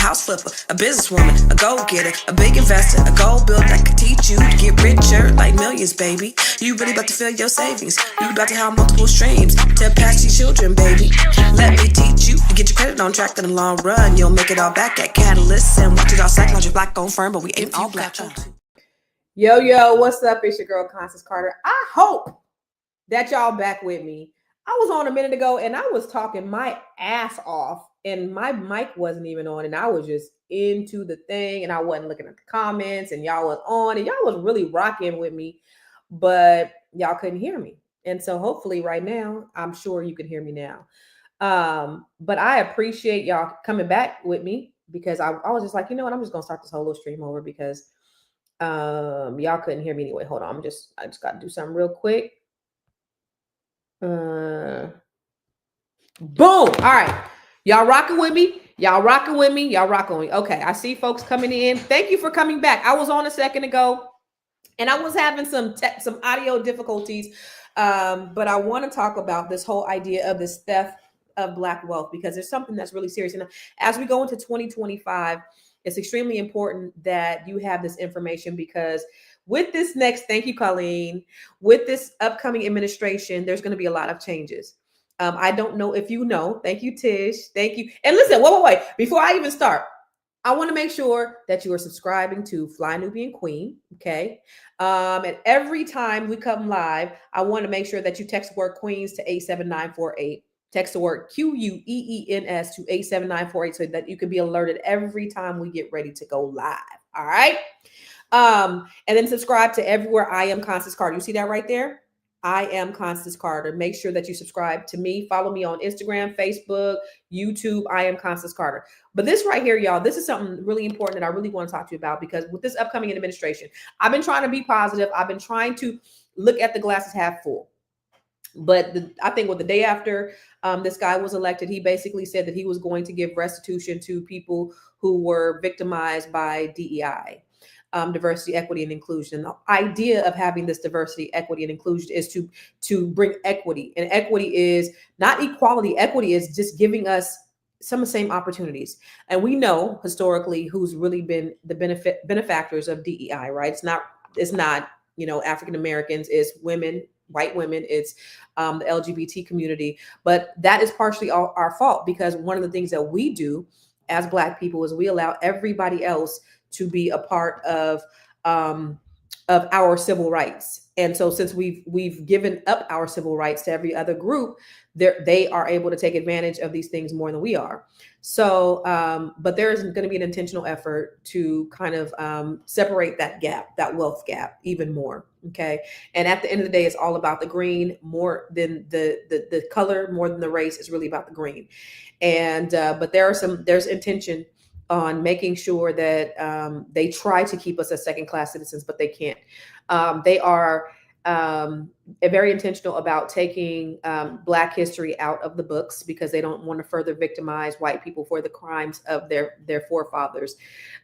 house flipper, a businesswoman, a go-getter, a big investor, a gold builder that could teach you to get richer like millions, baby. You really about to fill your savings. You about to have multiple streams to pass your children, baby. Let me teach you to get your credit on track in the long run. You'll make it all back at Catalyst and watch it all psychology black on firm, but we ain't all black. Yo, what's up? It's your girl, Constance Carter. I hope that y'all back with me. I was on a minute ago and I was talking my ass off and my mic wasn't even on and I was just into the thing and I wasn't looking at the comments and y'all was on and y'all was really rocking with me, but y'all couldn't hear me. And so hopefully right now, I'm sure you can hear me now. But I appreciate y'all coming back with me because I was just like, you know what? I'm just going to start this whole little stream over because y'all couldn't hear me anyway. Hold on. I just got to do something real quick. Boom. All right. Y'all rocking with me? Y'all rocking with me? Y'all rocking with me. Okay. I see folks coming in. Thank you for coming back. I was on a second ago and I was having some audio difficulties. But I want to talk about this whole idea of this theft of Black wealth because there's something that's really serious. And as we go into 2025, it's extremely important that you have this information because with this next, thank you, Colleen, with this upcoming administration, there's going to be a lot of changes. I don't know if you know. Thank you, Tish. Thank you. And listen, wait. Before I even start, I want to make sure that you are subscribing to Fly Nubian Queen. Okay. And every time we come live, I want to make sure that you text the word Queens to 87948. Text the word QUEENS to 87948 so that you can be alerted every time we get ready to go live. All right. And then subscribe to everywhere I am Constance Carter. You see that right there? I am Constance Carter. Make sure that you subscribe to me. Follow me on Instagram, Facebook, YouTube. I am Constance Carter. But this right here, y'all, this is something really important that I really want to talk to you about because with this upcoming administration, I've been trying to be positive. I've been trying to look at the glasses half full. But I think the day after this guy was elected, he basically said that he was going to give restitution to people who were victimized by DEI. Diversity, equity, and inclusion. And the idea of having this diversity, equity, and inclusion is to bring equity. And equity is not equality. Equity is just giving us some of the same opportunities. And we know historically who's really been the benefactors of DEI, right? It's not African Americans, it's women, white women, it's the LGBT community. But that is partially our fault because one of the things that we do as Black people is we allow everybody else to be a part of our civil rights. And so since we've given up our civil rights to every other group, they are able to take advantage of these things more than we are. So, but there is going to be an intentional effort to kind of separate that gap, that wealth gap even more. Okay. And at the end of the day, it's all about the green more than the color, more than the race. It's really about the green. And, but there's intention on making sure that they try to keep us as second-class citizens, but they can't. They are very intentional about taking Black history out of the books because they don't want to further victimize white people for the crimes of their forefathers.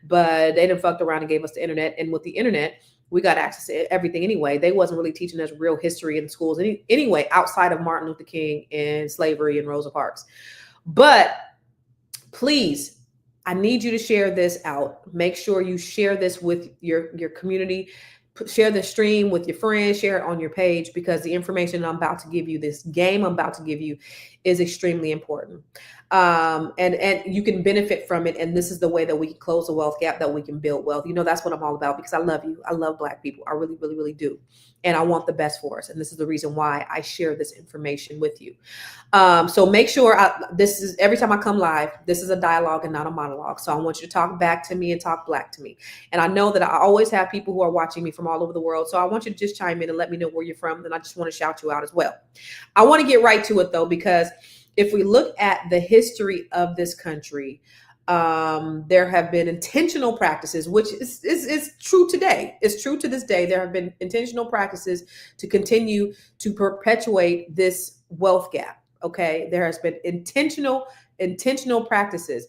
But they done fucked around and gave us the internet. And with the internet, we got access to everything anyway. They wasn't really teaching us real history in schools anyway, outside of Martin Luther King and slavery and Rosa Parks. But please, I need you to share this out. Make sure you share this with your community. Share the stream with your friends. Share it on your page because the information I'm about to give you, this game I'm about to give you, is extremely important. And you can benefit from it. And this is the way that we can close the wealth gap, that we can build wealth. That's what I'm all about because I love you. I love Black people. I really, really, really do. And I want the best for us. And this is the reason why I share this information with you. So make sure this is every time I come live, this is a dialogue and not a monologue. So I want you to talk back to me and talk Black to me. And I know that I always have people who are watching me from all over the world. So I want you to just chime in and let me know where you're from. And I just want to shout you out as well. I want to get right to it though, because if we look at the history of this country, there have been intentional practices, which is true today. It's true to this day. There have been intentional practices to continue to perpetuate this wealth gap. Okay. There has been intentional practices,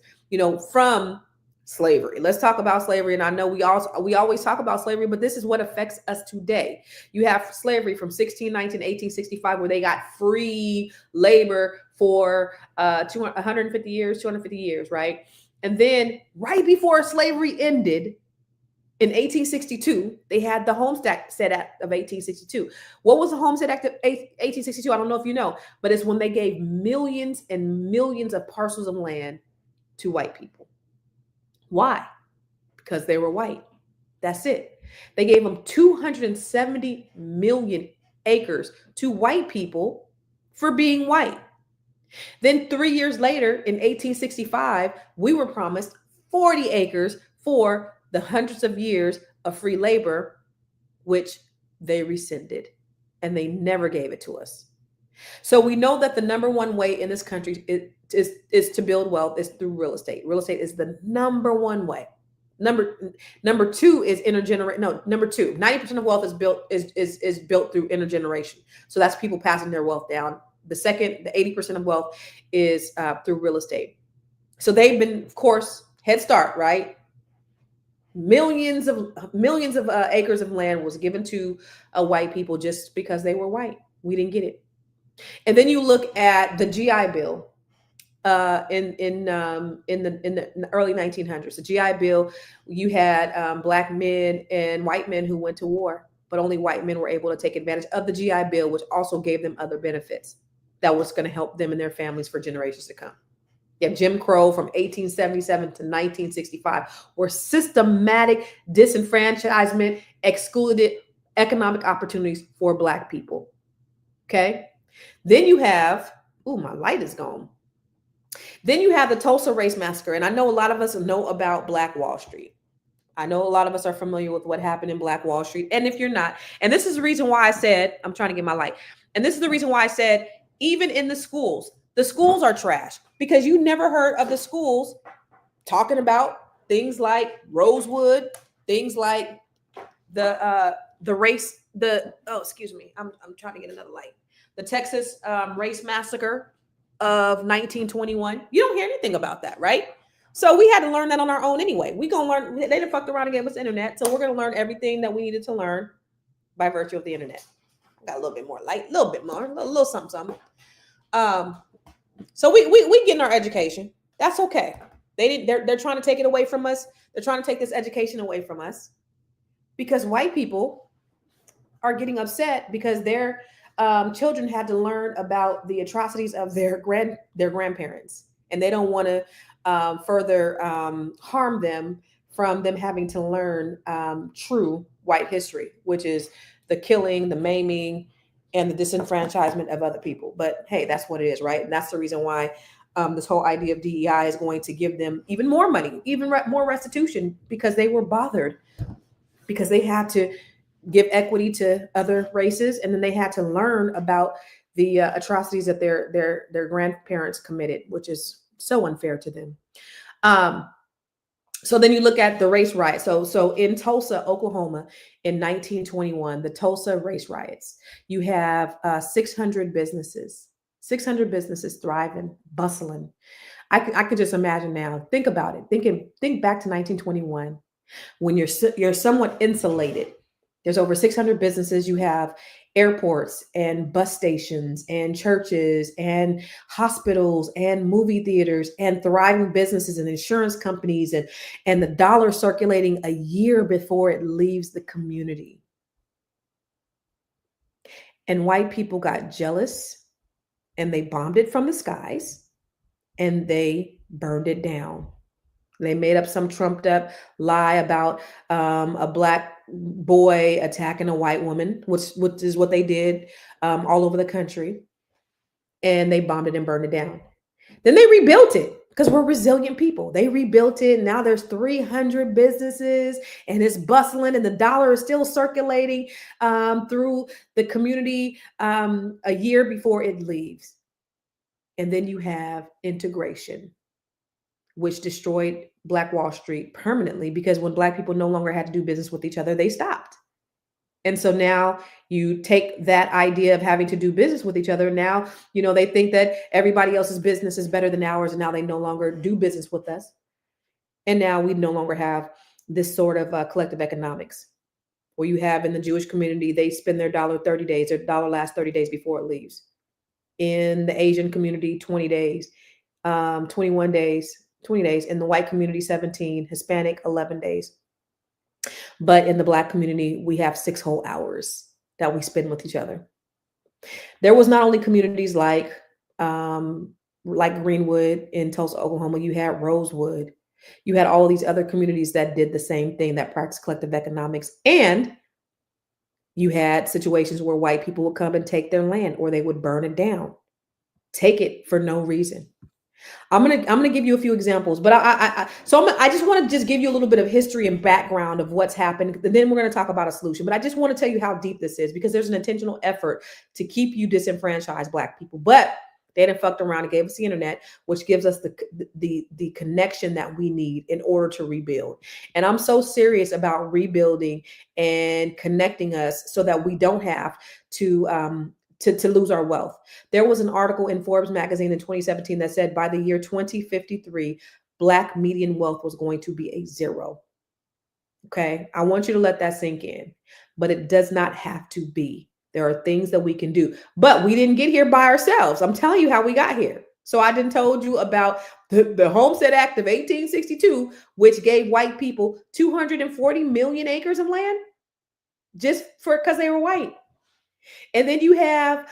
from slavery. Let's talk about slavery. And I know we always talk about slavery, but this is what affects us today. You have slavery from 1619 to 1865, where they got free labor for 250 years, right? And then right before slavery ended in 1862, they had the Homestead Act of 1862. What was the Homestead Act of 1862? I don't know if you know, but it's when they gave millions and millions of parcels of land to white people. Why? Because they were white. That's it. They gave them 270 million acres to white people for being white. Then 3 years later, in 1865, we were promised 40 acres for the hundreds of years of free labor, which they rescinded, and they never gave it to us. So we know that the number one way in this country is to build wealth is through real estate. Real estate is the number one way. Number two is intergeneration. No, number two, 90% of wealth is built through intergeneration. So that's people passing their wealth down. The 80% of wealth is through real estate. So they've been, of course, head start, right? Millions of acres of land was given to white people just because they were white. We didn't get it. And then you look at the GI Bill in the early 1900s. The GI Bill, you had black men and white men who went to war, but only white men were able to take advantage of the GI Bill, which also gave them other benefits that was going to help them and their families for generations to come. You have Jim Crow from 1877 to 1965, where systematic disenfranchisement excluded economic opportunities for black people. Okay. Then you have, my light is gone. Then you have the Tulsa Race Massacre. And I know a lot of us know about Black Wall Street. I know a lot of us are familiar with what happened in Black Wall Street. And if you're not, and this is the reason why I said, I'm trying to get my light. And this is the reason why I said, even in the schools are trash, because you never heard of the schools talking about things like Rosewood, things like the race, excuse me, I'm trying to get another light. The Texas Race Massacre of 1921. You don't hear anything about that, right? So we had to learn that on our own anyway. We gonna learn. They done fucked around and gave us the internet, so we're gonna learn everything that we needed to learn by virtue of the internet. Got a little bit more light, a little bit more, a little something. So we getting our education. That's okay. They're trying to take it away from us. They're trying to take this education away from us because white people are getting upset because their children had to learn about the atrocities of their grandparents, and they don't want to further harm them from them having to learn true white history, which is the killing, the maiming, and the disenfranchisement of other people. But hey, that's what it is, right? And that's the reason why this whole idea of DEI is going to give them even more money, even more restitution, because they were bothered, because they had to give equity to other races, and then they had to learn about the atrocities that their grandparents committed, which is so unfair to them. So then you look at the race riots. So in Tulsa, Oklahoma, in 1921, the Tulsa race riots, you have 600 businesses thriving, bustling. I could just imagine now. Think about it. Think back to 1921, when you're somewhat insulated. There's over 600 businesses. You have airports and bus stations and churches and hospitals and movie theaters and thriving businesses and insurance companies and the dollar circulating a year before it leaves the community. And white people got jealous and they bombed it from the skies and they burned it down. They made up some trumped up lie about a black boy attacking a white woman, which is what they did all over the country. And they bombed it and burned it down. Then they rebuilt it because we're resilient people. They rebuilt it. Now there's 300 businesses and it's bustling and the dollar is still circulating through the community a year before it leaves. And then you have integration, which destroyed Black Wall Street permanently, because when Black people no longer had to do business with each other, they stopped. And so now you take that idea of having to do business with each other. Now, they think that everybody else's business is better than ours. And now they no longer do business with us. And now we no longer have this sort of collective economics where you have in the Jewish community, they spend their dollar 30 days, their dollar lasts 30 days before it leaves. In the Asian community, 20 days, 21 days, 20 days. In the white community, 17, Hispanic, 11 days. But in the Black community, we have 6 whole hours that we spend with each other. There was not only communities like Greenwood in Tulsa, Oklahoma, you had Rosewood, you had all these other communities that did the same thing, that practiced collective economics. And you had situations where white people would come and take their land, or they would burn it down, take it for no reason. I'm gonna give you a few examples, but I just want to just give you a little bit of history and background of what's happened, and then we're going to talk about a solution. But I just want to tell you how deep this is, because there's an intentional effort to keep you disenfranchised, Black people. But they done fucked around and gave us the internet, which gives us the connection that we need in order to rebuild. And I'm so serious about rebuilding and connecting us so that we don't have to lose our wealth. There was an article in Forbes magazine in 2017 that said by the year 2053, Black median wealth was going to be a 0. Okay. I want you to let that sink in, but it does not have to be. There are things that we can do, but we didn't get here by ourselves. I'm telling you how we got here. So I done told you about the Homestead Act of 1862, which gave white people 240 million acres of land just because they were white. And then you have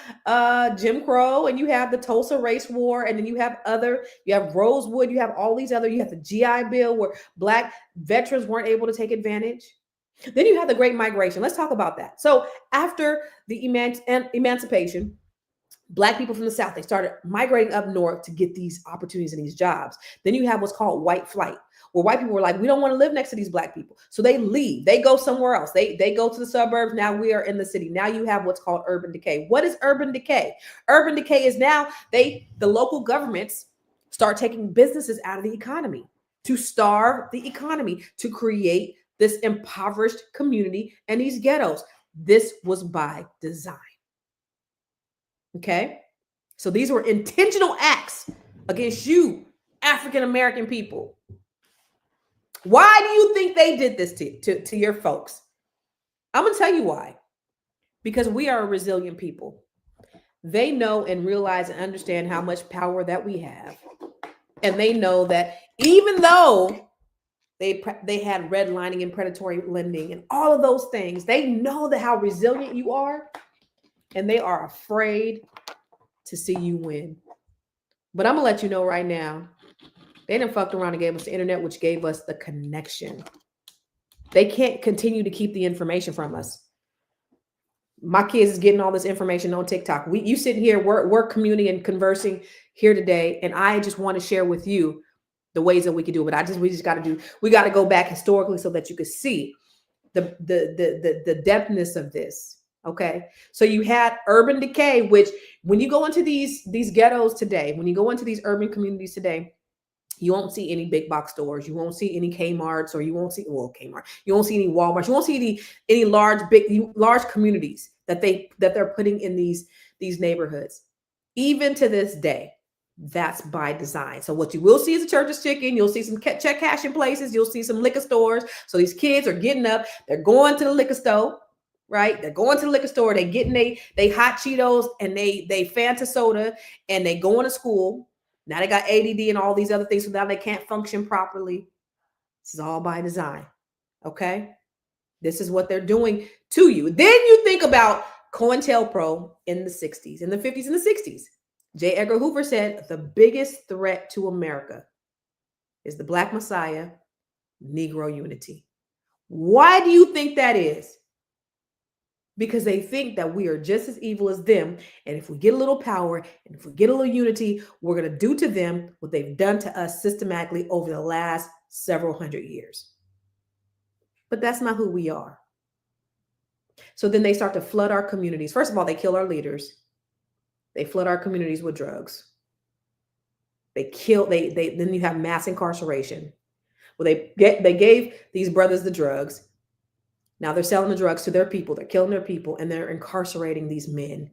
Jim Crow, and you have the Tulsa Race War, and then you have Rosewood, you have all these other, you have the GI Bill where Black veterans weren't able to take advantage. Then you have the Great Migration. Let's talk about that. So after the emancipation, Black people from the South, they started migrating up north to get these opportunities and these jobs. Then you have what's called white flight, where white people were like, we don't want to live next to these Black people. So they leave, they go somewhere else. They go to the suburbs. Now we are in the city. Now you have what's called urban decay. What is urban decay? Urban decay is now the local governments start taking businesses out of the economy to starve the economy, to create this impoverished community and these ghettos. This was by design. Okay. So these were intentional acts against you, African-American people. Why do you think they did this to your folks? I'm going to tell you why. Because we are a resilient people. They know and realize and understand how much power that we have. And they know that even though they had redlining and predatory lending and all of those things, they know that how resilient you are, and they are afraid to see you win. But I'm gonna let you know right now, they done fucked around and gave us the internet, which gave us the connection. They can't continue to keep the information from us. My kids is getting all this information on TikTok. You sitting here, we're communing and conversing here today, and I just want to share with you the ways that we can do it. But we got to go back historically so that you could see the depthness of this. Okay. So you had urban decay, which when you go into these ghettos today, when you go into these urban communities today, you won't see any big box stores. You won't see any Kmart's, or you won't see, Kmart. You won't see any Walmarts. You won't see any large communities that they're putting in these neighborhoods. Even to this day, that's by design. So what you will see is a Church's Chicken. You'll see some check cashing places. You'll see some liquor stores. So these kids are getting up. They're going to the liquor store, right? They're going to the liquor store. They're getting they hot Cheetos and they Fanta soda, and they going to school. Now they got ADD and all these other things, so now they can't function properly. This is all by design. Okay. This is what they're doing to you. Then you think about COINTELPRO in the 60s, in the 50s and the 60s. J. Edgar Hoover said the biggest threat to America is the Black Messiah, Negro unity. Why do you think that is? Because they think that we are just as evil as them. And if we get a little power and if we get a little unity, we're going to do to them what they've done to us systematically over the last several hundred years. But that's not who we are. So then they start to flood our communities. First of all, they kill our leaders. They flood our communities with drugs. Then you have mass incarceration. Well, they gave these brothers the drugs. Now they're selling the drugs to their people. They're killing their people, and they're incarcerating these men.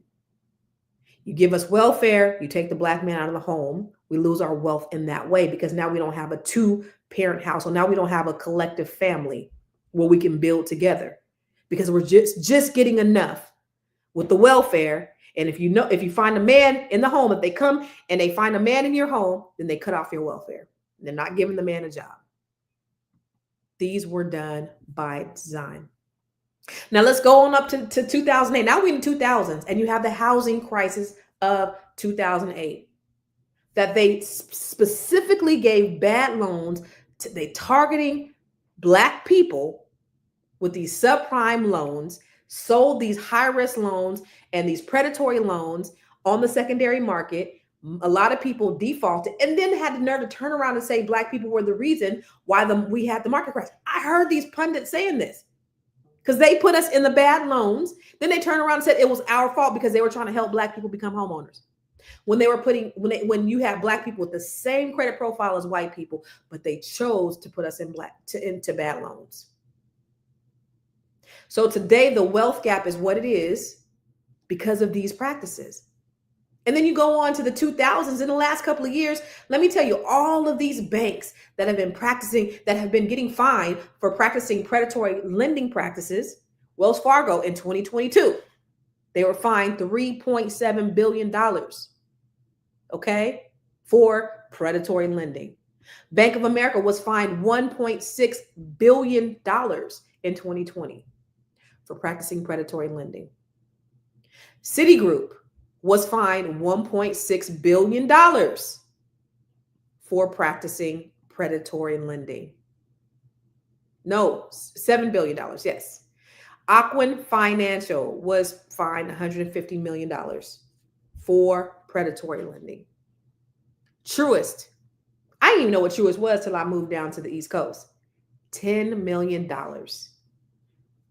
You give us welfare, you take the Black man out of the home. We lose our wealth in that way, because now we don't have a 2-parent household. Now we don't have a collective family where we can build together, because we're just getting enough with the welfare. And if you find a man in the home, if they come and they find a man in your home, then they cut off your welfare. They're not giving the man a job. These were done by design. Now let's go on up to 2008. Now we're in the 2000s, and you have the housing crisis of 2008. That they specifically gave bad loans. They targeting Black people with these subprime loans, sold these high-risk loans and these predatory loans on the secondary market. A lot of people defaulted and then had the nerve to turn around and say Black people were the reason why we had the market crash. I heard these pundits saying this because they put us in the bad loans. Then they turned around and said it was our fault because they were trying to help Black people become homeowners. When you have Black people with the same credit profile as white people, but they chose to put us into bad loans. So today the wealth gap is what it is because of these practices. And then you go on to the 2000s. In the last couple of years, let me tell you, all of these banks that have been getting fined for practicing predatory lending practices. Wells Fargo in 2022, they were fined $3.7 billion, okay, for predatory lending. Bank of America was fined $1.6 billion in 2020 for practicing predatory lending. Citigroup was fined $1.6 billion for practicing predatory lending. No, $7 billion, yes. Ocwen Financial was fined $150 million for predatory lending. Truist, I didn't even know what Truist was till I moved down to the East Coast. $10 million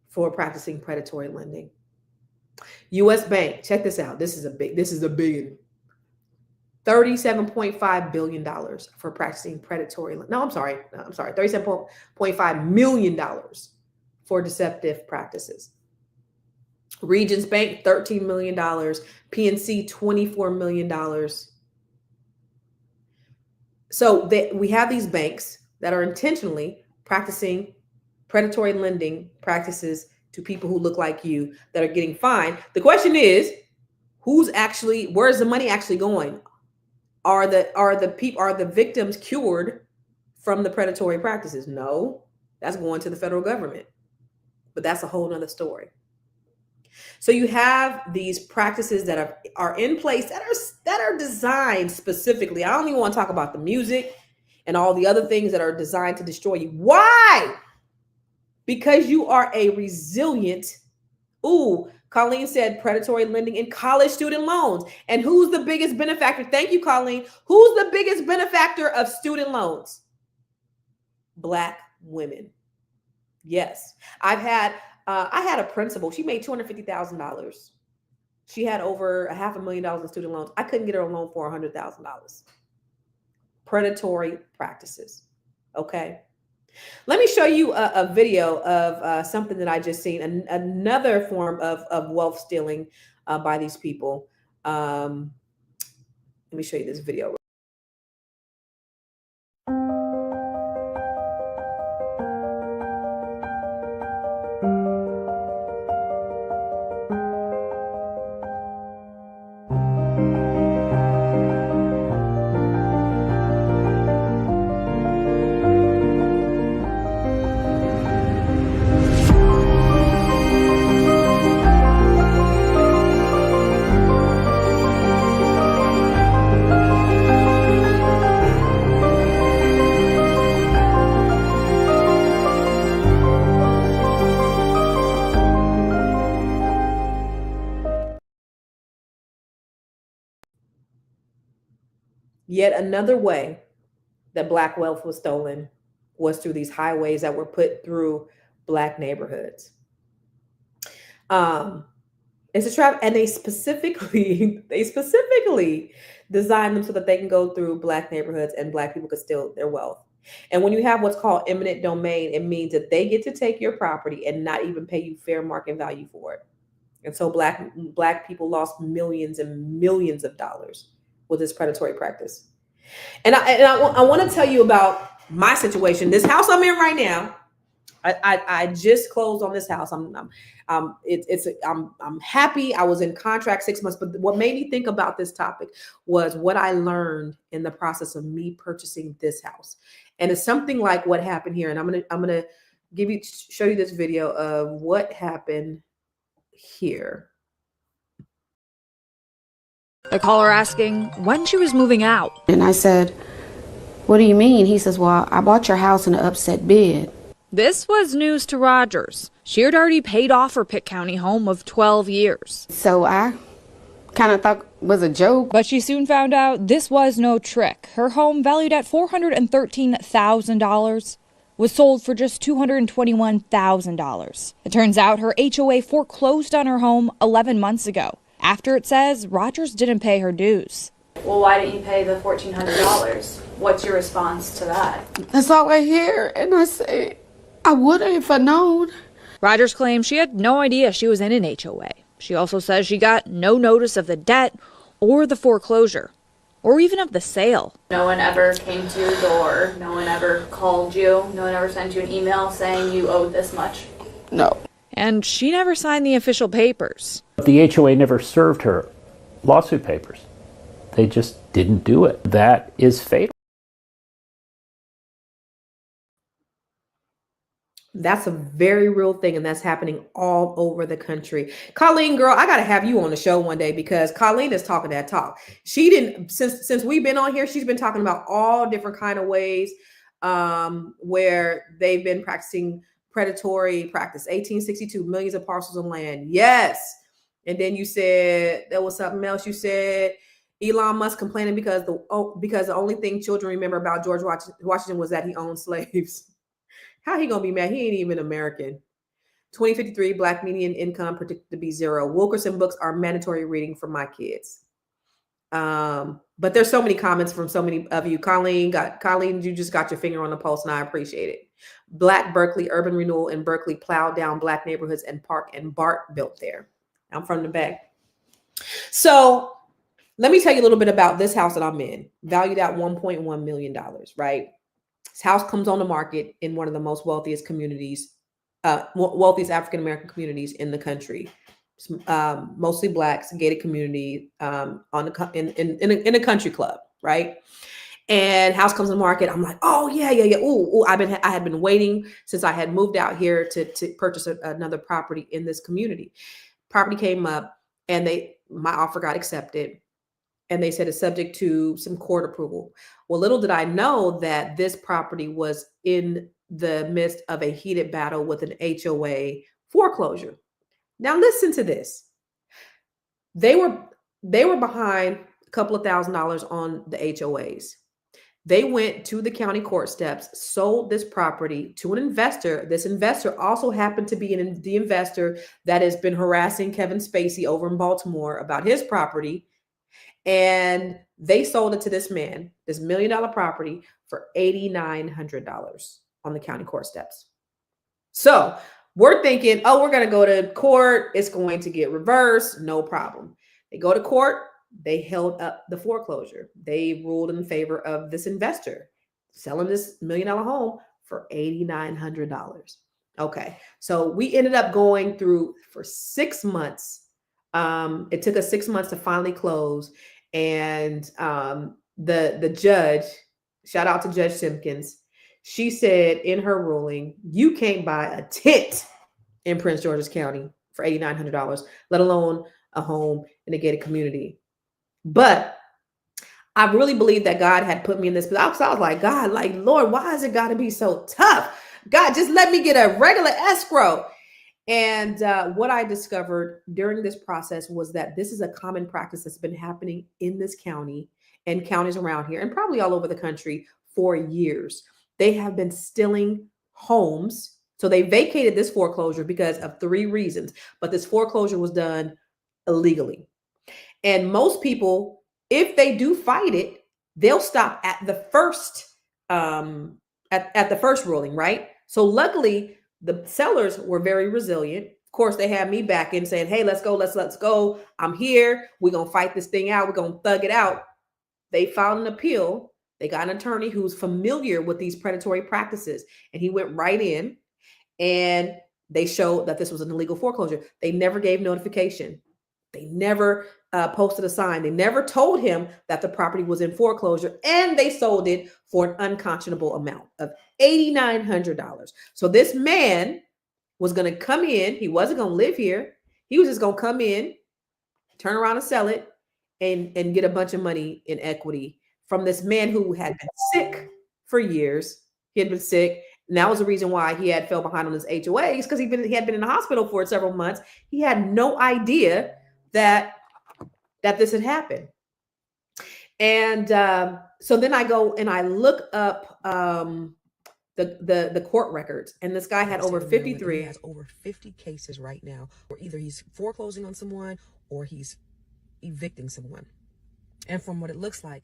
for practicing predatory lending. U.S. Bank, check this out. This is a big one. $37.5 billion for practicing predatory. $37.5 million for deceptive practices. Regions Bank, $13 million. PNC, $24 million. So we have these banks that are intentionally practicing predatory lending practices to people who look like you that are getting fined. The question is, where's the money actually going? Are the victims cured from the predatory practices? No, that's going to the federal government. But that's a whole nother story. So you have these practices that are in place that are designed specifically. I don't even want to talk about the music and all the other things that are designed to destroy you. Why? Because you are a resilient. Colleen said predatory lending in college student loans. And who's the biggest benefactor? Thank you, Colleen. Who's the biggest benefactor of student loans? Black women. Yes. I had a principal. She made $250,000. She had over $500,000 in student loans. I couldn't get her a loan for $100,000. Predatory practices. Okay. Let me show you a video of something that I just seen, another form of wealth stealing by these people. Let me show you this video. Yet another way that Black wealth was stolen was through these highways that were put through Black neighborhoods. It's a trap, and they specifically designed them so that they can go through Black neighborhoods and Black people could steal their wealth. And when you have what's called eminent domain, it means that they get to take your property and not even pay you fair market value for it. And so Black people lost millions and millions of dollars with this predatory practice. And I want to tell you about my situation. This house I'm in right now, I just closed on this house. I'm happy. I was in contract 6 months, but what made me think about this topic was what I learned in the process of me purchasing this house. And it's something like what happened here. And I'm gonna show you this video of what happened here. A caller asking when she was moving out. And I said, "What do you mean?" He says, "Well, I bought your house in an upset bid." This was news to Rogers. She had already paid off her Pitt County home of 12 years. So I kind of thought it was a joke. But she soon found out this was no trick. Her home, valued at $413,000, was sold for just $221,000. It turns out her HOA foreclosed on her home 11 months ago, after it says Rogers didn't pay her dues. Well, why didn't you pay the $1,400? What's your response to that? That's all I hear. And I say, I would have if I known. Rogers claims she had no idea she was in an HOA. She also says she got no notice of the debt or the foreclosure, or even of the sale. No one ever came to your door. No one ever called you. No one ever sent you an email saying you owed this much. No. And she never signed the official papers. The HOA never served her lawsuit papers. They just didn't do it. That is fatal. That's a very real thing, and that's happening all over the country. Colleen, girl, I gotta have you on the show one day because Colleen is talking that talk. She didn't since we've been on here. She's been talking about all different kind of ways where they've been practicing predatory practice. 1862, millions of parcels of land. Yes, and then you said there was something else. You said Elon Musk complaining because the only thing children remember about George Washington was that he owned slaves. How he gonna be mad? He ain't even American. 2053, Black median income predicted to be 0. Wilkerson books are mandatory reading for my kids. But there's so many comments from so many of you. Colleen, you just got your finger on the pulse, and I appreciate it. Black Berkeley, urban renewal in Berkeley plowed down Black neighborhoods and Park and BART built there. I'm from the back. So let me tell you a little bit about this house that I'm in, valued at $1.1 million, right? This house comes on the market in one of the most wealthiest communities, wealthiest African-American communities in the country. Mostly Blacks, gated community, in a country club, right? And house comes on the market. I'm like, oh yeah. Ooh, I had been waiting since I had moved out here to purchase another property in this community. Property came up, and my offer got accepted. And they said it's subject to some court approval. Well, little did I know that this property was in the midst of a heated battle with an HOA foreclosure. Now listen to this. They were behind a couple of $1,000s on the HOAs. They went to the county court steps, sold this property to an investor. This investor also happened to be the investor that has been harassing Kevin Spacey over in Baltimore about his property. And they sold it to this man, this $1 million property, for $8,900 on the county court steps. So we're thinking, oh, we're going to go to court. It's going to get reversed. No problem. They go to court. They held up the foreclosure. They ruled in favor of this investor selling this $1 million home for $8,900. Okay. So we ended up going through for 6 months. It took us 6 months to finally close. And the judge, shout out to Judge Simpkins, she said in her ruling, you can't buy a tent in Prince George's County for $8,900, let alone a home in a gated community. But I really believe that God had put me in this position. I was like, God, like, Lord, why has it got to be so tough? God, just let me get a regular escrow. And what I discovered during this process was that this is a common practice that's been happening in this county and counties around here and probably all over the country for years. They have been stealing homes. So they vacated this foreclosure because of 3 reasons. But this foreclosure was done illegally. And most people, if they do fight it, they'll stop at the first at the first ruling, right? So luckily, the sellers were very resilient. Of course, they had me back in saying, hey, let's go. I'm here. We're going to fight this thing out. We're going to thug it out. They filed an appeal. They got an attorney who's familiar with these predatory practices. And he went right in and they showed that this was an illegal foreclosure. They never gave notification. They never posted a sign. They never told him that the property was in foreclosure, and they sold it for an unconscionable amount of $8,900. So this man was going to come in. He wasn't going to live here. He was just going to come in, turn around and sell it, and get a bunch of money in equity from this man who had been sick for years. He had been sick. And that was the reason why he had fell behind on his HOAs, because he had been in the hospital for several months. He had no idea that this had happened. And so then I go and I look up the court records, and this guy had over 53. He has over 50 cases right now where either he's foreclosing on someone or he's evicting someone. And from what it looks like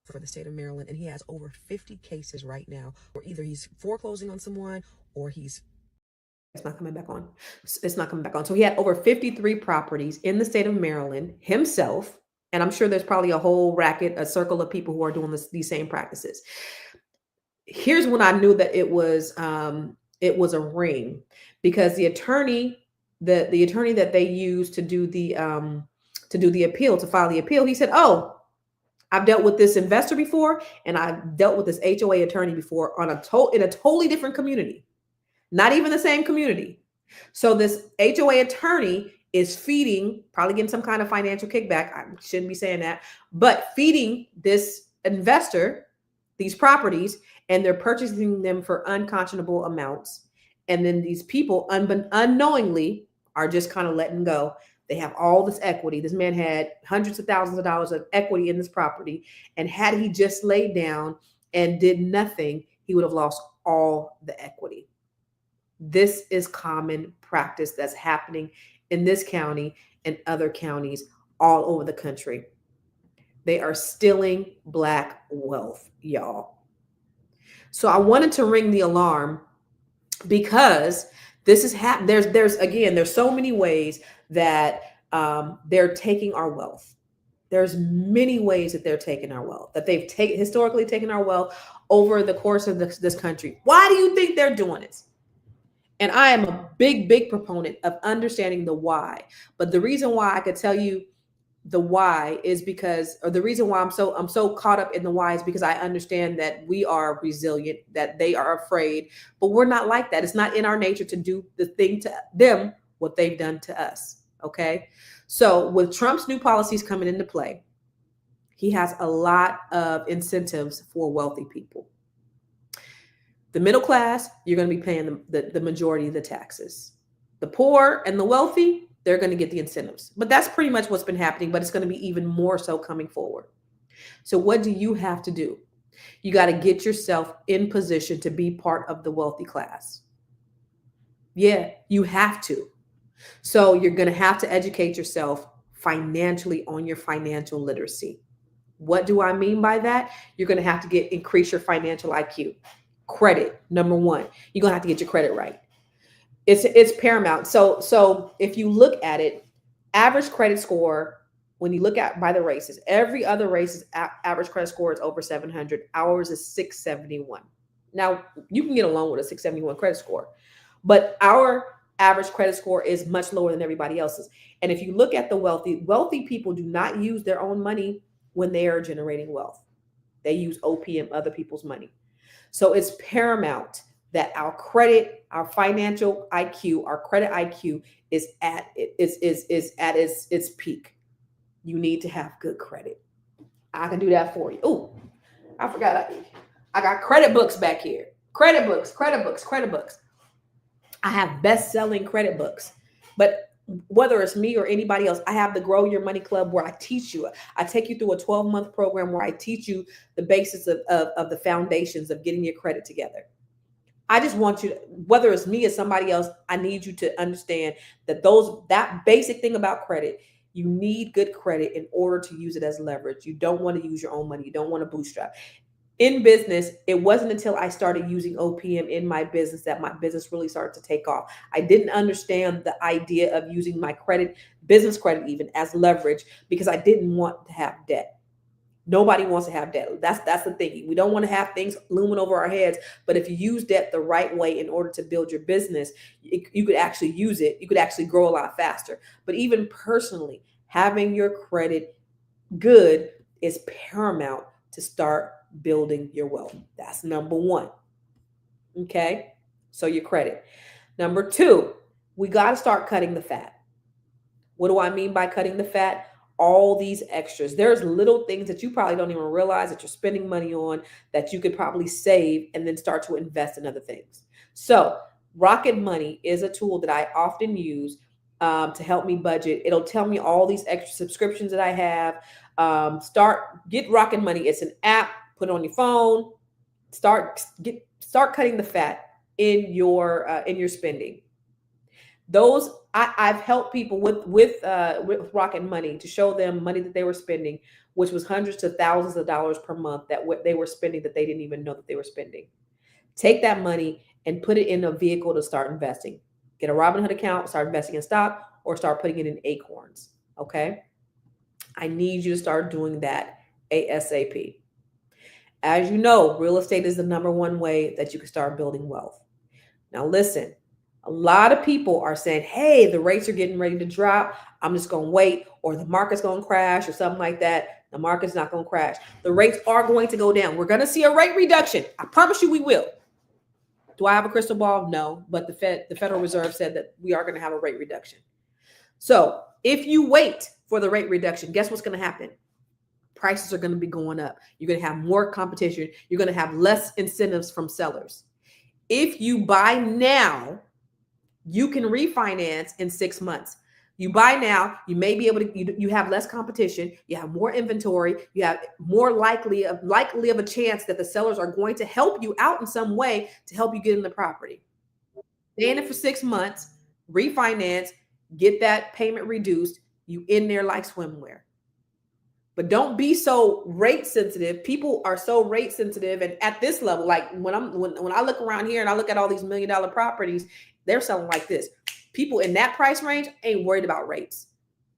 for the state of Maryland, and he has over 50 cases right now where either he's foreclosing on someone or he's It's not coming back on. It's not coming back on. So he had over 53 properties in the state of Maryland himself. And I'm sure there's probably a whole racket, a circle of people who are doing these same practices. Here's when I knew that it was a ring, because the attorney that they used to do the appeal, to file the appeal, he said, "Oh, I've dealt with this investor before, and I've dealt with this HOA attorney before in a totally different community, not even the same community." So this HOA attorney is feeding, probably getting some kind of financial kickback. I shouldn't be saying that, but feeding this investor these properties, and they're purchasing them for unconscionable amounts. And then these people unknowingly are just kind of letting go. They have all this equity. This man had hundreds of thousands of dollars of equity in this property. And had he just laid down and did nothing, he would have lost all the equity. This is common practice that's happening in this county and other counties all over the country. They are stealing Black wealth, y'all. So I wanted to ring the alarm, because this is there's so many ways that they're taking our wealth. There's many ways that they're taking our wealth, that they've historically taken our wealth over the course of this country. Why do you think they're doing it? And I am a big proponent of understanding the why. But the reason why I could tell you the why is because, or the reason why I'm so caught up in the why is because I understand that we are resilient, that they are afraid, but we're not like that. It's not in our nature to do the thing to them what they've done to us. Okay. So with Trump's new policies coming into play, he has a lot of incentives for wealthy people. The middle class, you're going to be paying the majority of the taxes. The poor and the wealthy, they're going to get the incentives. But that's pretty much what's been happening, but it's going to be even more so coming forward. So what do you have to do? You got to get yourself in position to be part of the wealthy class. Yeah, you have to. So you're going to have to educate yourself financially on your financial literacy. What do I mean by that? You're going to have to increase your financial IQ. Credit, number one. You're going to have to get your credit right. It's paramount. So if you look at it, average credit score, when you look at by the races, every other race's average credit score is over 700. Ours is 671. Now, you can get a loan with a 671 credit score, but our average credit score is much lower than everybody else's. And if you look at the wealthy people do not use their own money when they are generating wealth. They use OPM, other people's money. So it's paramount that our credit, our financial IQ, our credit IQ is at its peak. You need to have good credit. I can do that for you. Oh, I forgot. I got credit books back here. Credit books. I have best-selling credit books. But whether it's me or anybody else, I have the Grow Your Money Club where I teach you. I take you through a 12-month program where I teach you the basis of the foundations of getting your credit together. I just want you to, whether it's me or somebody else, I need you to understand that that basic thing about credit, you need good credit in order to use it as leverage. You don't want to use your own money. You don't want to bootstrap. In business, it wasn't until I started using OPM in my business that my business really started to take off. I didn't understand the idea of using my credit, business credit even, as leverage, because I didn't want to have debt. Nobody wants to have debt. That's the thing. We don't want to have things looming over our heads. But if you use debt the right way in order to build your business, you could actually use it. You could actually grow a lot faster. But even personally, having your credit good is paramount to start building your wealth. That's number one. Okay. So your credit. Number two, we got to start cutting the fat. What do I mean by cutting the fat? All these extras. There's little things that you probably don't even realize that you're spending money on that you could probably save and then start to invest in other things. So Rocket Money is a tool that I often use to help me budget. It'll tell me all these extra subscriptions that I have. Get Rocket Money. It's an app. Put it on your phone. Start cutting the fat in your spending. Those I've helped people with Rocket Money to show them money that they were spending, which was hundreds to thousands of dollars per month that they were spending that they didn't even know that they were spending. Take that money and put it in a vehicle to start investing. Get a Robinhood account, start investing in stock, or start putting it in Acorns. Okay. I need you to start doing that ASAP. As you know, real estate is the number one way that you can start building wealth. Now, listen, a lot of people are saying, hey, the rates are getting ready to drop. I'm just going to wait, or the market's going to crash or something like that. The market's not going to crash. The rates are going to go down. We're going to see a rate reduction. I promise you we will. Do I have a crystal ball? No, but the Federal Reserve said that we are going to have a rate reduction. So if you wait for the rate reduction, guess what's going to happen? Prices are going to be going up. You're going to have more competition. You're going to have less incentives from sellers. If you buy now, you can refinance in 6 months. You buy now, you may be able to, you have less competition, you have more inventory, you have more likely of a chance that the sellers are going to help you out in some way to help you get in the property. Stay in it for 6 months, refinance, get that payment reduced, you in there like swimwear. But don't be so rate sensitive. People are so rate sensitive. And at this level, like when I look around here and I look at all these $1 million properties, they're selling like this. People in that price range ain't worried about rates.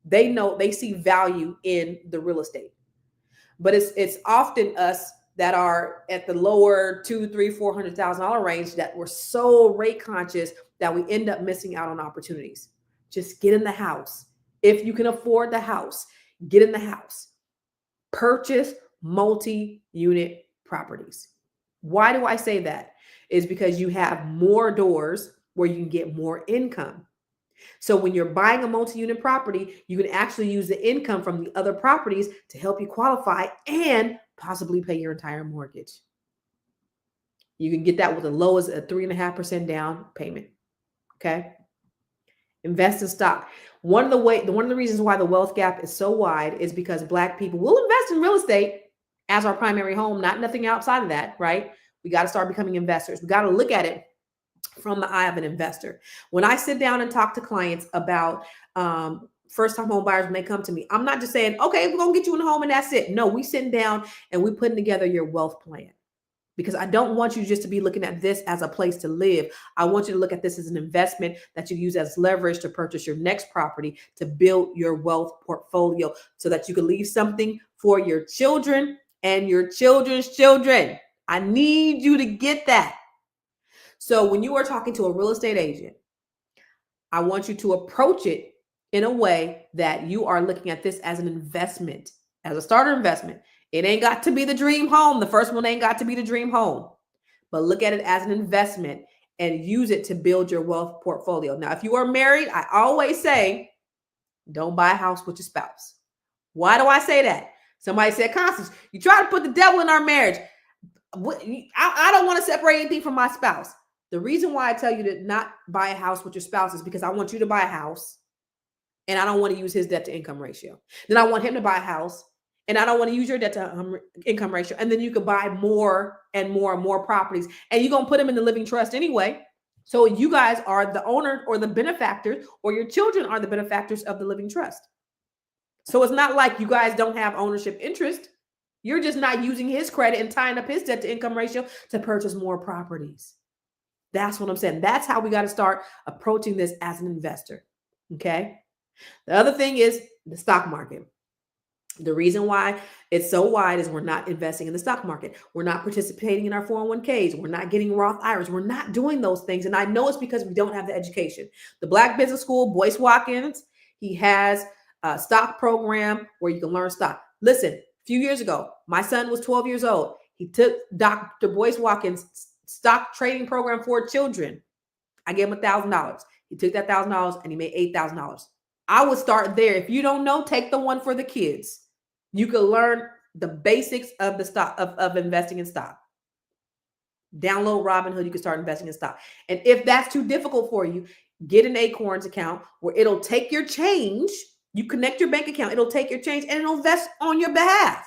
They know, they see value in the real estate. But it's often us that are at the lower $200,000, $300,000, $400,000 range that we're so rate conscious that we end up missing out on opportunities. Just get in the house. If you can afford the house, get in the house. Purchase multi-unit properties. Why do I say that? Is because you have more doors where you can get more income. So when you're buying a multi-unit property, you can actually use the income from the other properties to help you qualify and possibly pay your entire mortgage. You can get that with as low as a 3.5% down payment. Okay. Invest in stock. One of the reasons why the wealth gap is so wide is because Black people will invest in real estate as our primary home, nothing outside of that, right? We got to start becoming investors. We got to look at it from the eye of an investor. When I sit down and talk to clients about first-time home buyers when they come to me, I'm not just saying, okay, we're going to get you in a home and that's it. No, we sitting down and we putting together your wealth plan. Because I don't want you just to be looking at this as a place to live. I want you to look at this as an investment that you use as leverage to purchase your next property, to build your wealth portfolio so that you can leave something for your children and your children's children. I need you to get that. So when you are talking to a real estate agent, I want you to approach it in a way that you are looking at this as an investment, as a starter investment. It ain't got to be the dream home. The first one ain't got to be the dream home, but look at it as an investment and use it to build your wealth portfolio. Now, if you are married, I always say, don't buy a house with your spouse. Why do I say that? Somebody said, Constance, you try to put the devil in our marriage. I don't want to separate anything from my spouse. The reason why I tell you to not buy a house with your spouse is because I want you to buy a house and I don't want to use his debt to income ratio. Then I want him to buy a house and I don't want to use your debt to income ratio. And then you could buy more and more and more properties and you're going to put them in the living trust anyway. So you guys are the owner or the benefactors, or your children are the benefactors of the living trust. So it's not like you guys don't have ownership interest. You're just not using his credit and tying up his debt to income ratio to purchase more properties. That's what I'm saying. That's how we got to start approaching this as an investor. Okay. The other thing is the stock market. The reason why it's so wide is we're not investing in the stock market. We're not participating in our 401ks. We're not getting Roth IRAs. We're not doing those things. And I know it's because we don't have the education. The Black Business School, Boyce Watkins, he has a stock program where you can learn stock. Listen, a few years ago, my son was 12 years old. He took Dr. Boyce Watkins' stock trading program for children. I gave him $1,000. He took that $1,000 and he made $8,000. I would start there. If you don't know, take the one for the kids. You can learn the basics of the stock of investing in stock. Download Robinhood. You can start investing in stock. And if that's too difficult for you, get an Acorns account where it'll take your change. You connect your bank account. It'll take your change and it'll invest on your behalf.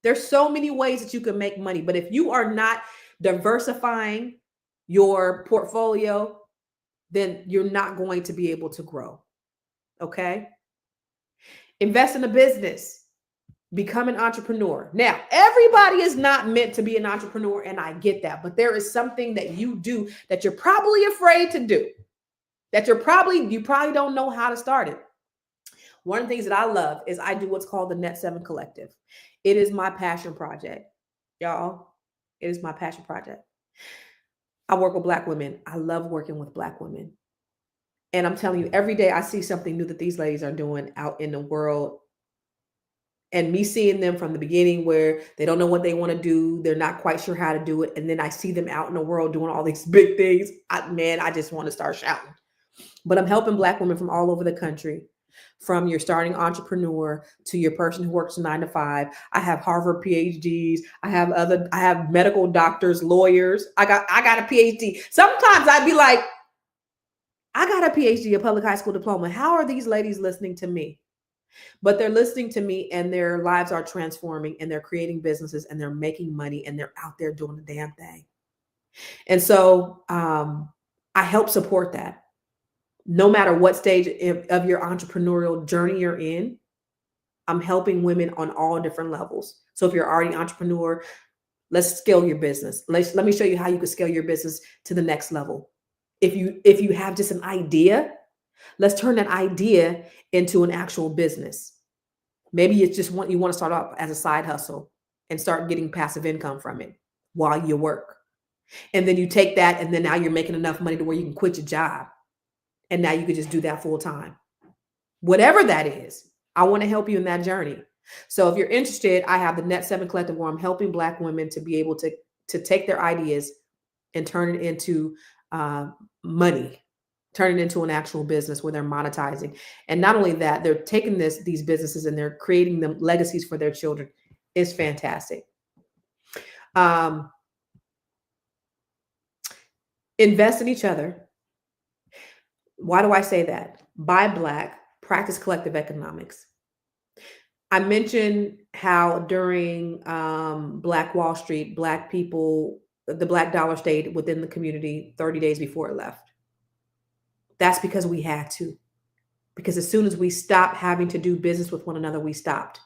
There's so many ways that you can make money. But if you are not diversifying your portfolio, then you're not going to be able to grow. Okay? Invest in a business. Become an entrepreneur. Now, everybody is not meant to be an entrepreneur, and I get that. But there is something that you do that you're probably afraid to do. That you probably don't know how to start it. One of the things that I love is I do what's called the Net 7 Collective. It is my passion project. Y'all, it is my passion project. I work with Black women. I love working with Black women. And I'm telling you, every day I see something new that these ladies are doing out in the world. And me seeing them from the beginning where they don't know what they want to do. They're not quite sure how to do it. And then I see them out in the world doing all these big things. I just want to start shouting. But I'm helping Black women from all over the country, from your starting entrepreneur to your person who works 9 to 5. I have Harvard PhDs. I have medical doctors, lawyers. I got a PhD. Sometimes I'd be like, I got a PhD, a public high school diploma. How are these ladies listening to me? But they're listening to me and their lives are transforming and they're creating businesses and they're making money and they're out there doing the damn thing. And so I help support that. No matter what stage of your entrepreneurial journey you're in, I'm helping women on all different levels. So if you're already an entrepreneur, let's scale your business. Let me show you how you can scale your business to the next level. If you have just an idea, let's turn that idea into an actual business. Maybe it's just you want to start off as a side hustle and start getting passive income from it while you work. And then you take that and then now you're making enough money to where you can quit your job. And now you could just do that full time. Whatever that is, I want to help you in that journey. So if you're interested, I have the Net 7 Collective where I'm helping Black women to be able to take their ideas and turn it into money, turn it into an actual business where they're monetizing. And not only that, they're taking these businesses and they're creating them legacies for their children. It's fantastic. Invest in each other. Why do I say that? Buy Black, practice collective economics. I mentioned how during Black Wall Street, Black people, the Black dollar stayed within the community 30 days before it left. That's because we had to. Because as soon as we stopped having to do business with one another, we stopped.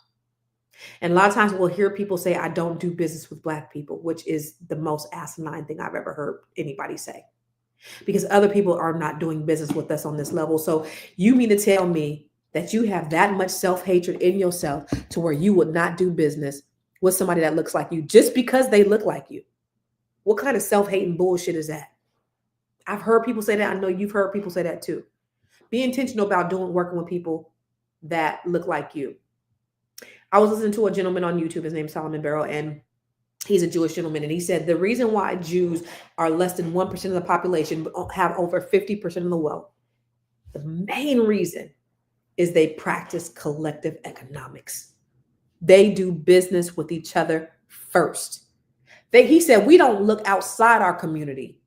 And a lot of times we'll hear people say, I don't do business with Black people, which is the most asinine thing I've ever heard anybody say. Because other people are not doing business with us on this level. So you mean to tell me that you have that much self-hatred in yourself to where you would not do business with somebody that looks like you just because they look like you? What kind of self-hating bullshit is that? I've heard people say that. I know you've heard people say that too. Be intentional about working with people that look like you. I was listening to a gentleman on YouTube. His name's Solomon Barrow, and he's a Jewish gentleman. And he said the reason why Jews are less than 1% of the population, but have over 50% of the wealth, the main reason is they practice collective economics. They do business with each other first. He said, we don't look outside our community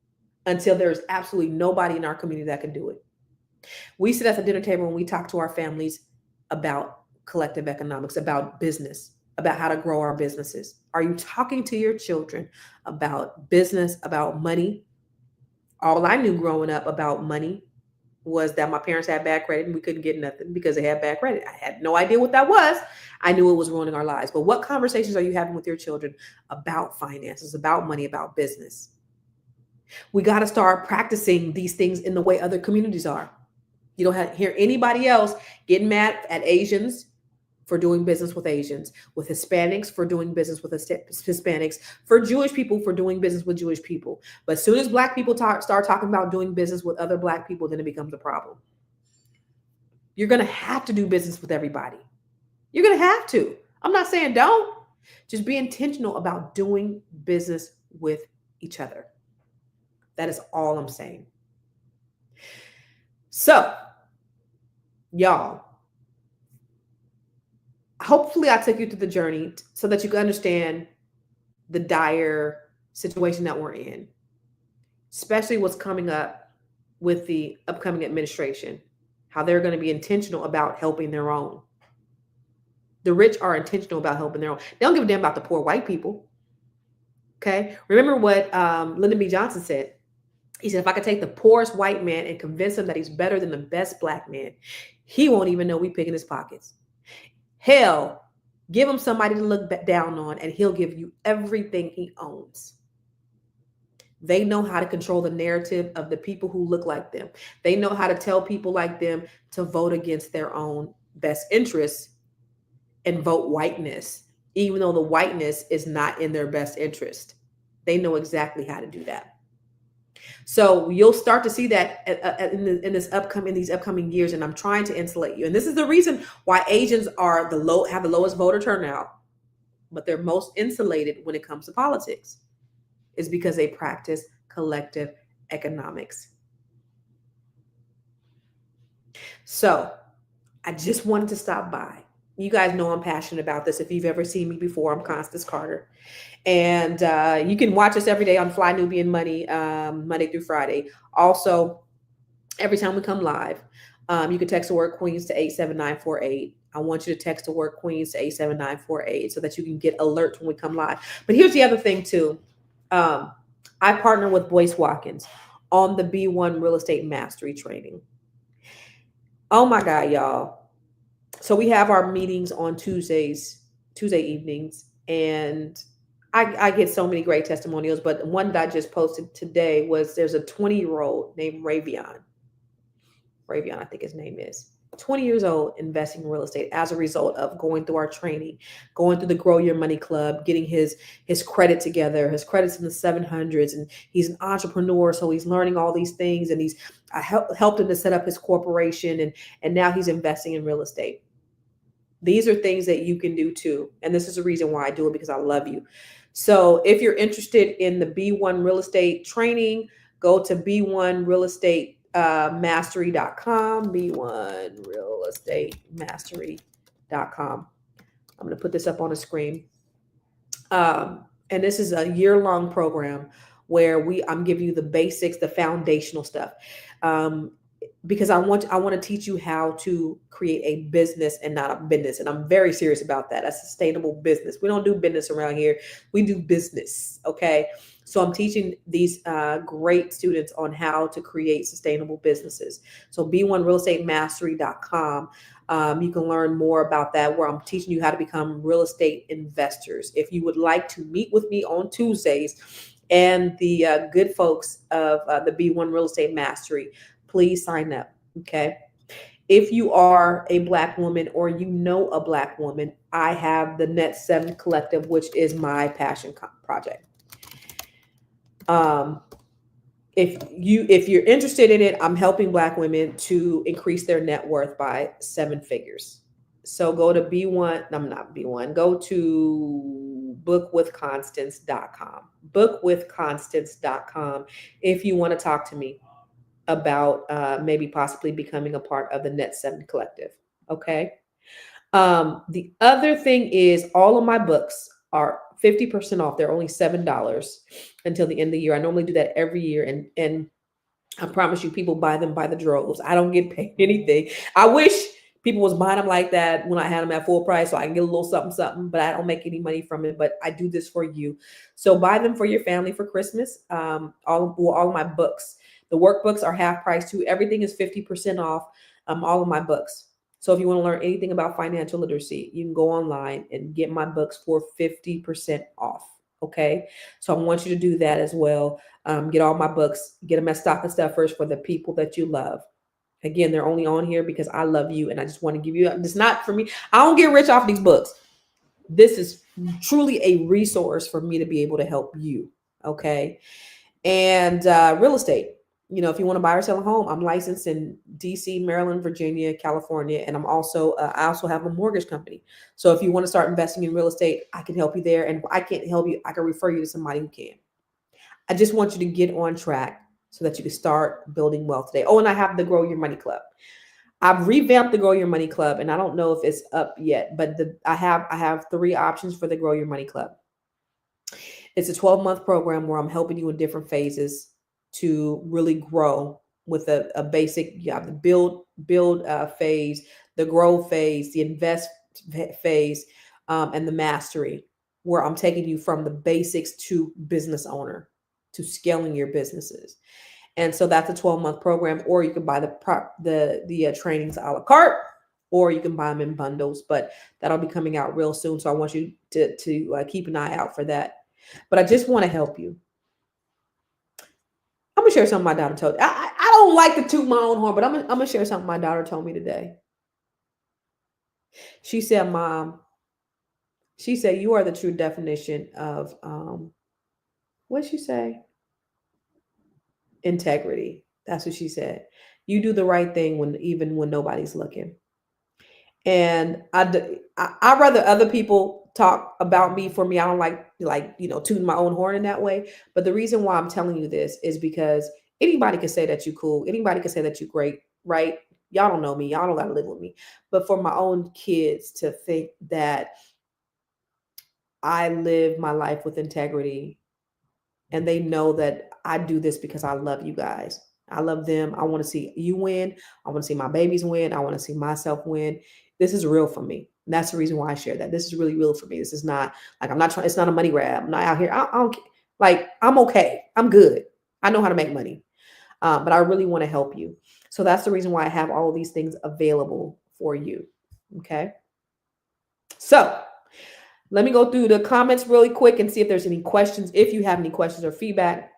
until there's absolutely nobody in our community that can do it. We sit at the dinner table and we talk to our families about collective economics, about business, about how to grow our businesses. Are you talking to your children about business, about money? All I knew growing up about money was that my parents had bad credit and we couldn't get nothing because they had bad credit. I had no idea what that was. I knew it was ruining our lives. But what conversations are you having with your children about finances, about money, about business? We got to start practicing these things in the way other communities are. You don't hear anybody else getting mad at Asians, for doing business with Asians, with Hispanics for doing business with Hispanics, for Jewish people for doing business with Jewish people. But as soon as Black people start talking about doing business with other Black people, then it becomes a problem. You're going to have to do business with everybody. You're going to have to. I'm not saying don't. Just be intentional about doing business with each other. That is all I'm saying. So, y'all, hopefully I took you through the journey so that you can understand the dire situation that we're in, especially what's coming up with the upcoming administration, how they're going to be intentional about helping their own. The rich are intentional about helping their own. They don't give a damn about the poor white people. Okay. Remember what Lyndon B. Johnson said. He said, if I could take the poorest white man and convince him that he's better than the best Black man, he won't even know we picking his pockets. Hell, give him somebody to look down on and he'll give you everything he owns. They know how to control the narrative of the people who look like them. They know how to tell people like them to vote against their own best interests and vote whiteness, even though the whiteness is not in their best interest. They know exactly how to do that. So you'll start to see that in these upcoming years, and I'm trying to insulate you. And this is the reason why Asians have the lowest voter turnout, but they're most insulated when it comes to politics, is because they practice collective economics. So I just wanted to stop by. You guys know I'm passionate about this. If you've ever seen me before, I'm Constance Carter. And you can watch us every day on Fly Nubian Money, Monday through Friday. Also, every time we come live, you can text the word Queens to 87948. I want you to text the word Queens to 87948 so that you can get alerts when we come live. But here's the other thing too. I partner with Boyce Watkins on the B1 Real Estate Mastery Training. Oh my God, y'all. So we have our meetings on Tuesday evenings, and I get so many great testimonials, but one that I just posted today was there's a 20-year-old named Ravion. Ravion, I think his name is. 20 years old, investing in real estate as a result of going through our training, going through the Grow Your Money Club, getting his credit together. His credit's in the 700s, and he's an entrepreneur, so he's learning all these things, and I helped him to set up his corporation, and now he's investing in real estate. These are things that you can do too. And this is the reason why I do it, because I love you. So if you're interested in the B1 Real Estate Training, go to B1RealEstateMastery.com, B1RealEstateMastery.com. I'm going to put this up on the screen. And this is a year-long program where I'm giving you the basics, the foundational stuff. Because I want to teach you how to create a business and not a business. And I'm very serious about that. A sustainable business. We don't do business around here. We do business. Okay. So I'm teaching these great students on how to create sustainable businesses. So B1RealEstateMastery.com. You can learn more about that, where I'm teaching you how to become real estate investors. If you would like to meet with me on Tuesdays and the good folks of the B1 Real Estate Mastery, please sign up. Okay. If you are a Black woman or you know a Black woman, I have the Net 7 Collective, which is my passion project. If you're interested in it, I'm helping Black women to increase their net worth by 7 figures. So go to go to bookwithconstance.com, bookwithconstance.com. If you want to talk to me about maybe possibly becoming a part of the Net 7 Collective. Okay. The other thing is all of my books are 50% off. They're only $7 until the end of the year. I normally do that every year. And I promise you, people buy them by the droves. I don't get paid anything. I wish people was buying them like that when I had them at full price, so I can get a little something, but I don't make any money from it, but I do this for you. So buy them for your family for Christmas. All of my books. The workbooks are half price too. Everything is 50% off. All of my books. So if you want to learn anything about financial literacy, you can go online and get my books for 50% off. Okay. So I want you to do that as well. Get all my books, get them at Stocking Stuffers for the people that you love. Again, they're only on here because I love you and I just want to give you, it's not for me. I don't get rich off these books. This is truly a resource for me to be able to help you. Okay. And real estate, you know, if you want to buy or sell a home, I'm licensed in DC, Maryland, Virginia, California. And I also have a mortgage company. So if you want to start investing in real estate, I can help you there. And if I can't help you, I can refer you to somebody who can. I just want you to get on track so that you can start building wealth today. Oh, and I have the Grow Your Money Club. I've revamped the Grow Your Money Club, and I don't know if it's up yet, but I have 3 options for the Grow Your Money Club. It's a 12-month program where I'm helping you in different phases to really grow with a basic, you have the build phase, the grow phase, the invest phase, and the mastery, where I'm taking you from the basics to business owner, to scaling your businesses. And so that's a 12-month program, or you can buy the trainings a la carte, or you can buy them in bundles, but that'll be coming out real soon. So I want you to keep an eye out for that. But I just want to help you. I'm gonna share something my daughter told me. I don't like to toot my own horn, but I'm gonna share something my daughter told me today. She said, "Mom," she said, "you are the true definition of what'd she say? Integrity." That's what she said. You do the right thing even when nobody's looking. And I rather other people talk about me for me. I don't like tooting my own horn in that way. But the reason why I'm telling you this is because anybody can say that you cool. Anybody can say that you great, right? Y'all don't know me. Y'all don't got to live with me. But for my own kids to think that I live my life with integrity, and they know that I do this because I love you guys. I love them. I want to see you win. I want to see my babies win. I want to see myself win. This is real for me. And that's the reason why I share that. This is really real for me. This is not like, I'm not trying, it's not a money grab. I'm not out here. I don't like, I'm okay. I'm good. I know how to make money. But I really want to help you. So that's the reason why I have all of these things available for you. Okay. So let me go through the comments really quick and see if there's any questions. If you have any questions or feedback.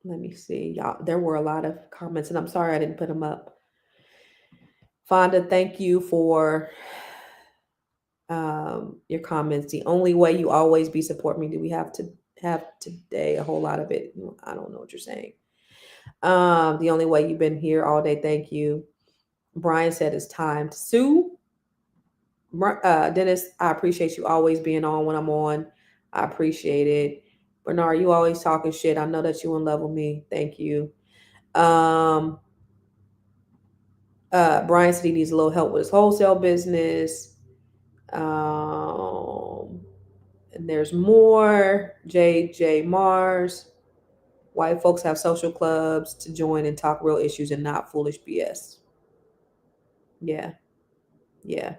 Let me see, y'all. There were a lot of comments, and I'm sorry I didn't put them up. Fonda, thank you for your comments. The only way you always be support me. Do we have to have today? A whole lot of it. I don't know what you're saying. The only way you've been here all day. Thank you. Brian said it's time to sue. Dennis, I appreciate you always being on when I'm on. I appreciate it. Bernard, you always talking shit. I know that you in love with me. Thank you. Brian said he needs a little help with his wholesale business. And there's more. JJ Mars. White folks have social clubs to join and talk real issues and not foolish BS. Yeah. Yeah.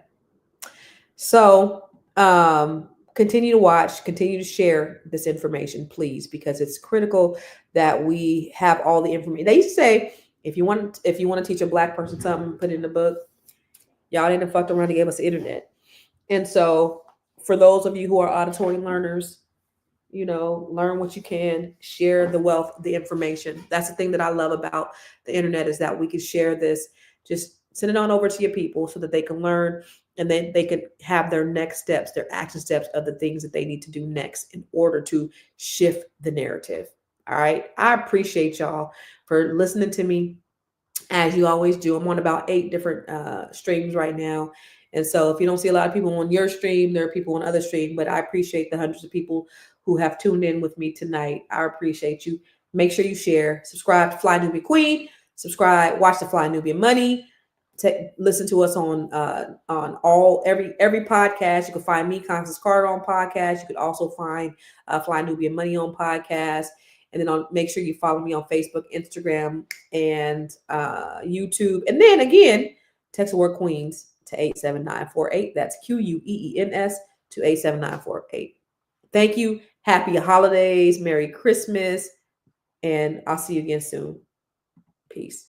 So, continue to watch, continue to share this information, please, because it's critical that we have all the information. They used to say, if you want to teach a Black person something, put it in the book. Y'all didn't fuck around and gave us the internet. And so for those of you who are auditory learners, learn what you can, share the wealth, the information. That's the thing that I love about the internet, is that we can share this. Just send it on over to your people so that they can learn, and then they can have their next steps, their action steps of the things that they need to do next in order to shift the narrative. All right. I appreciate y'all for listening to me, as you always do. I'm on about 8 different streams right now. And so if you don't see a lot of people on your stream, there are people on other streams, but I appreciate the hundreds of people who have tuned in with me tonight. I appreciate you. Make sure you share, subscribe to Fly Nubian Queen, subscribe, watch the Fly Nubian Money. Listen to us on every podcast. You can find me, Constance Carter, on podcast. You could also find Fly Nubian Money on podcast. And then make sure you follow me on Facebook, Instagram, and YouTube. And then again, text the word Queens to 87948. That's QUEENS to 87948. Thank you. Happy holidays. Merry Christmas. And I'll see you again soon. Peace.